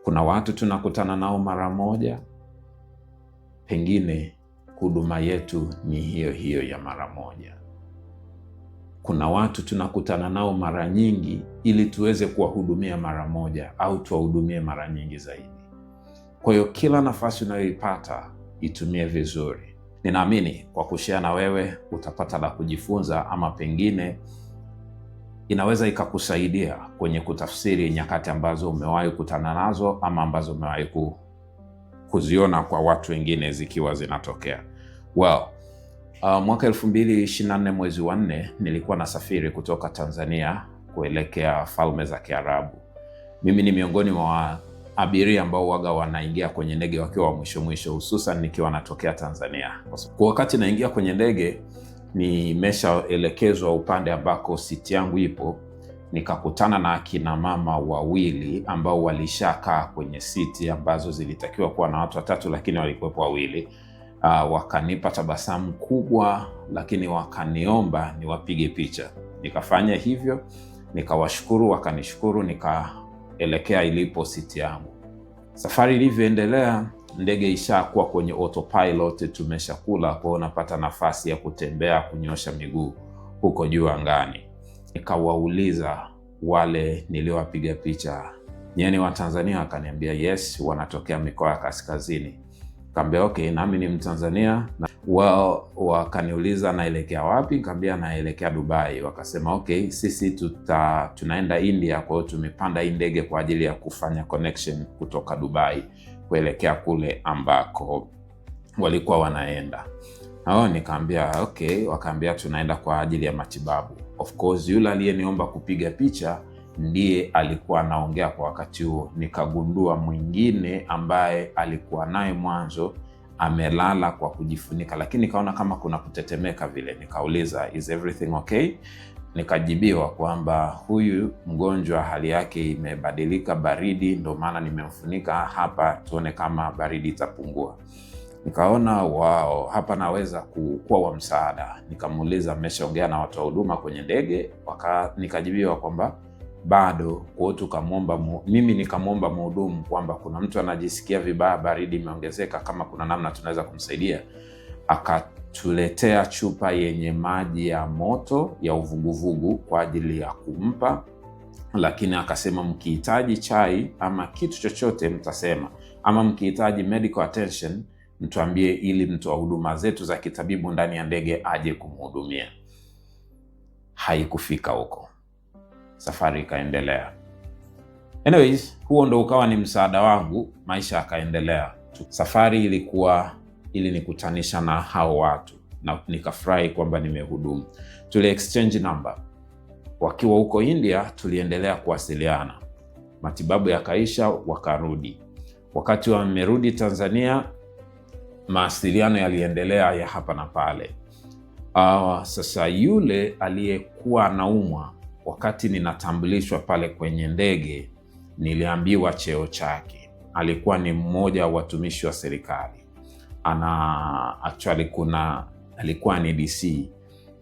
Kuna watu tunakutana nao mara moja, pengine huduma yetu ni hiyo hiyo ya mara moja. Kuna watu tunakutana nao mara nyingi ili tuweze kuwahudumia mara moja au tuwahudumie mara nyingi zaidi. Kwa hiyo kila nafasi unayoipata itumie vizuri. Ninaamini kwa kushare na wewe utapata la kujifunza, ama pengine inaweza ikakusaidia kwenye kutafsiri nyakati ambazo umewahi kutana nazo ama ambazo umewahi kuziona kwa watu wengine zikiwa zinatokea. Mwaka 2024 mwezi wa 4 nilikuwa nasafiri kutoka Tanzania kuelekea Falme za Kiarabu. Mimi ni miongoni mwa abiria ambao waga wanaingia kwenye ndege wakiwa wa mwisho, hususan nikiwa natokea Tanzania. Kwa wakati naingia kwenye ndege, nimeshaelekezwa upande ambako siti yangu ipo, nikakutana na akina mama wawili ambao walishakaa kwenye siti ambazo zilitakiwa kuwa na watu 3 lakini walikuwepo wawili. Wakanipa tabasamu kubwa, lakini wakaniomba niwapige picha. Nikafanya hivyo, nikawashukuru, wakanishukuru, nikaelekea ilipo siti yangu. Safari ilivyoendelea, ndege ishakuwa kwenye autopilot, tumeshakula, kwa hiyo napata nafasi ya kutembea, kunyosha miguu huko juu angani. Nikawauliza wale niliowapiga picha, nyinyi wa Tanzania? Wakaniambia yes, wanatokea mikoa ya kaskazini. Kaambia okay, nami ni Mtanzania. Wao wakaniuliza naelekea wapi? Kaambia naelekea Dubai. Wakasema okay, sisi tunaenda India, kwa hiyo tumepanda hii ndege kwa ajili ya kufanya connection kutoka Dubai kuelekea kule ambako walikuwa wanaenda. Nikaambia okay. Wakaambia tunaenda kwa ajili ya matibabu. Of course yule aliyeniomba kupiga picha ndiye alikuwa anaongea kwa wakati huo. Nikagundua mwingine ambaye alikuwa naye mwanzo amelala kwa kujifunika, lakini nikaona kama kuna kutetemeka vile. Nikauliza is everything okay? Nikajibiwa kwamba huyu mgonjwa hali yake imebadilika, baridi, ndio maana nimemfunika hapa, tuone kama baridi itapungua. Nikaona hapa naweza kuwa wa msaada. Nikamuuliza mmeshaongea na watu wa huduma kwenye ndege? Nikajibiwa kwamba bado. Kwa tukamwomba, mimi nikamwomba mhudumu kwamba kuna mtu anajisikia vibaya, baridi imeongezeka, kama kuna namna tunaweza kumsaidia. Akatuletea chupa yenye maji ya moto ya uvuguvugu kwa ajili ya kumpa, lakini akasema mkihitaji chai ama kitu chochote mtasema, ama mkihitaji medical attention mtuambie, ili mtu wa huduma zetu za kitabibu ndani ya ndege aje kumhudumia. Haikufika huko, safari ikaendelea. Anyways, huo ndo ukawa ni msaada wangu, maisha yakaendelea. Safari ilikuwa ilinikutanisha na hao watu na nikafurahi kwamba nimehudumu. Tuli exchange number. Wakiwa huko India tuliendelea kuwasiliana. Matibabu yakaisha, wakarudi. Wakati wamerudi Tanzania, mawasiliano yaliendelea ya hapa na pale. Sasa yule aliyekuwa anaumwa, wakati ninatambulishwa pale kwenye ndege, niliambiwa cheo chake. Alikuwa ni mmoja wa watumishi wa serikali. Alikuwa ni DC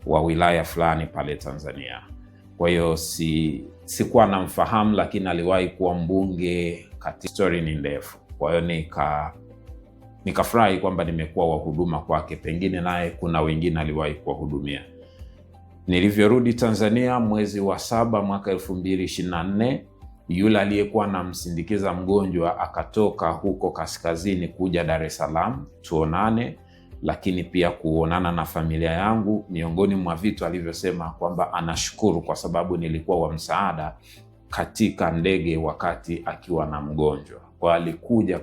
wa wilaya fulani pale Tanzania. Kwa hiyo sikuwa namfahamu, lakini aliwahi kuwa mbunge. Story ni ndefu. Kwa hiyo nikafurahi kwamba nimekuwa wa huduma kwake, pengine naye kuna wengine aliwahi kuwahudumia. Nilivyorudi Tanzania mwezi wa 7 mwaka 2024, yule aliyekuwa anamsindikiza mgonjwa akatoka huko kaskazini kuja Dar es Salaam tuonane, lakini pia kuonana na familia yangu. Miongoni mwa vitu alivyosema kwamba anashukuru kwa sababu nilikuwa wa msaada katika ndege wakati akiwa na mgonjwa. Kwa alikuja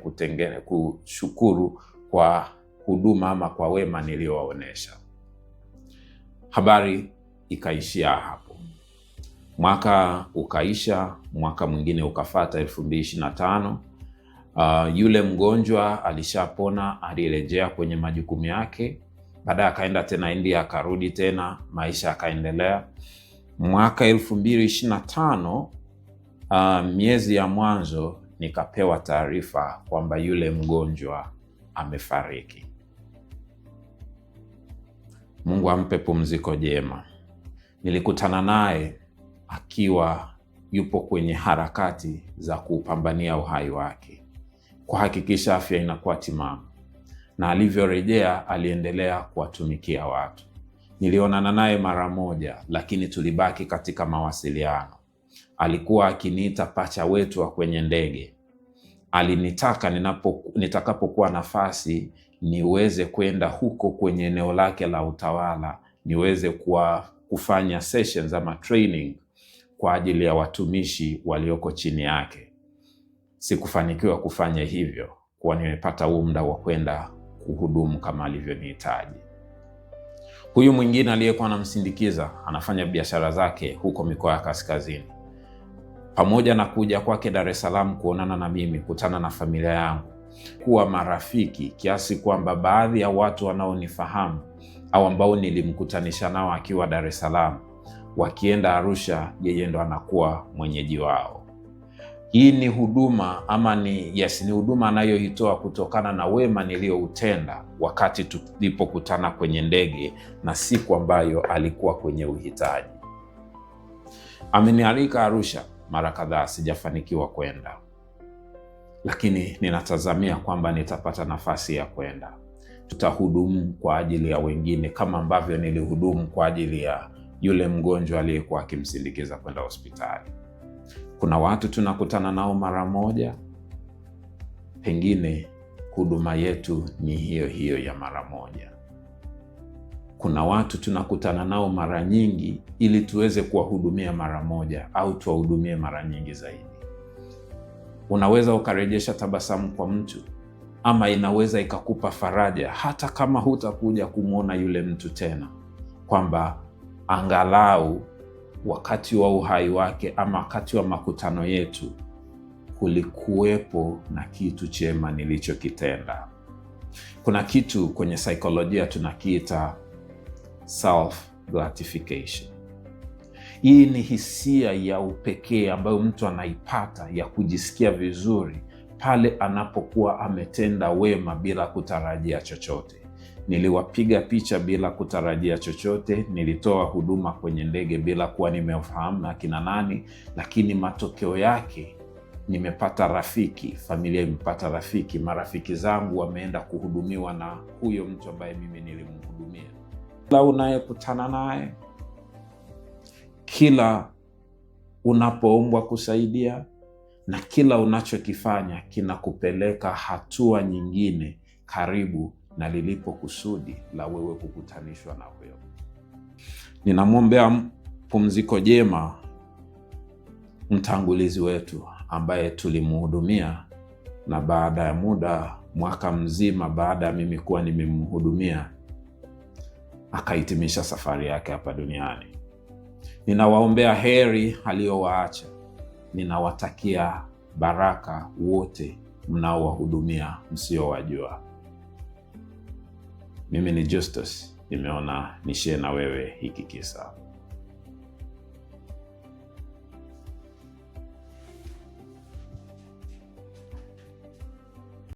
kushukuru kwa huduma ama kwa wema niliowaonesha. Habari ikaishia hapo. Mwaka ukaisha, mwaka mwingine ukafata 2025. Yule mgonjwa alishapona, alirejea kwenye majukumu yake. Baadaye akaenda tena India, akarudi tena, maisha yakaendelea. Mwaka 2025, miezi ya mwanzo, nikapewa taarifa kwamba yule mgonjwa amefariki. Mungu ampe pumziko jema. Nilikutana naye akiwa yupo kwenye harakati za kupambania uhai wake, kuhakikisha afya inakuwa timamu, na alivyorejea aliendelea kuwatumikia watu. Nilionana naye mara moja, lakini tulibaki katika mawasiliano. Alikuwa akiniita pacha wetu wa kwenye ndege. Alinitaka nitakapokuwa nafasi niweze kwenda huko kwenye eneo lake la utawala, niweze kufanya sessions ama training kwa ajili ya watumishi walioko chini yake. Sikufanikiwa kufanya hivyo, kwa nimepata muda wa kwenda kuhudumu kama alivyonihitaji. Huyu mwingine aliyekuwa anamsindikiza anafanya biashara zake huko mikoa ya kaskazini. Pamoja na kuja kwake Dar es Salaam kuonana na mimi, kutana na familia yangu, kuwa marafiki kiasi kwamba baadhi ya watu wanaonifahamu au ambao nilimkutanisha nao akiwa Dar es Salaam, wakienda Arusha, yeye ndo anakuwa mwenyeji wao. Hii ni huduma ni huduma anayoitoa kutokana na wema nilioutenda wakati tulipokutana kwenye ndege na siku ambayo alikuwa kwenye uhitaji. Amenialika Arusha mara kadhaa, sijafanikiwa kwenda, lakini ninatazamia kwamba nitapata nafasi ya kwenda. Tutahudumu kwa ajili ya wengine kama ambavyo nilihudumu kwa ajili ya yule mgonjwa aliyekuwa akimsindikiza kwenda hospitali. Kuna watu tunakutana nao mara moja, pengine huduma yetu ni hiyo hiyo ya mara moja. Kuna watu tunakutana nao mara nyingi ili tuweze kuwahudumia mara moja au tuwahudumie mara nyingi zaidi. Unaweza ukarejesha tabasamu kwa mtu, ama inaweza ikakupa faraja hata kama hutakuja kumwona yule mtu tena, kwamba angalau wakati wa uhai wake ama wakati wa makutano yetu kulikuwepo na kitu chema nilichokitenda. Kuna kitu kwenye saikolojia tunakiita self gratification. Hii ni hisia ya upekee ambayo mtu anaipata ya kujisikia vizuri pale anapokuwa ametenda wema bila kutarajia chochote. Niliwapiga picha bila kutarajia chochote, nilitoa huduma kwenye ndege bila kuwa nimefahamu na kina nani, lakini matokeo yake nimepata rafiki, familia imepata rafiki, marafiki zangu wameenda kuhudumiwa na huyo mtu ambaye mimi nilimhudumia. Kila unayekutana naye, kila unapoombwa kusaidia, na kila unachokifanya kinakupeleka hatua nyingine karibu na lilipo kusudi la wewe kukutanishwa na huyo. Ninamwombea pumziko jema mtangulizi wetu ambaye tulimhudumia, na baada ya muda, mwaka mzima baada ya mimi kuwa nimemhudumia, akahitimisha safari yake hapa duniani. Ninawaombea heri aliyowaacha. Ninawatakia baraka wote mnaowahudumia msiowajua. Mimi ni Justus, nimeona nishare na wewe hiki kisa.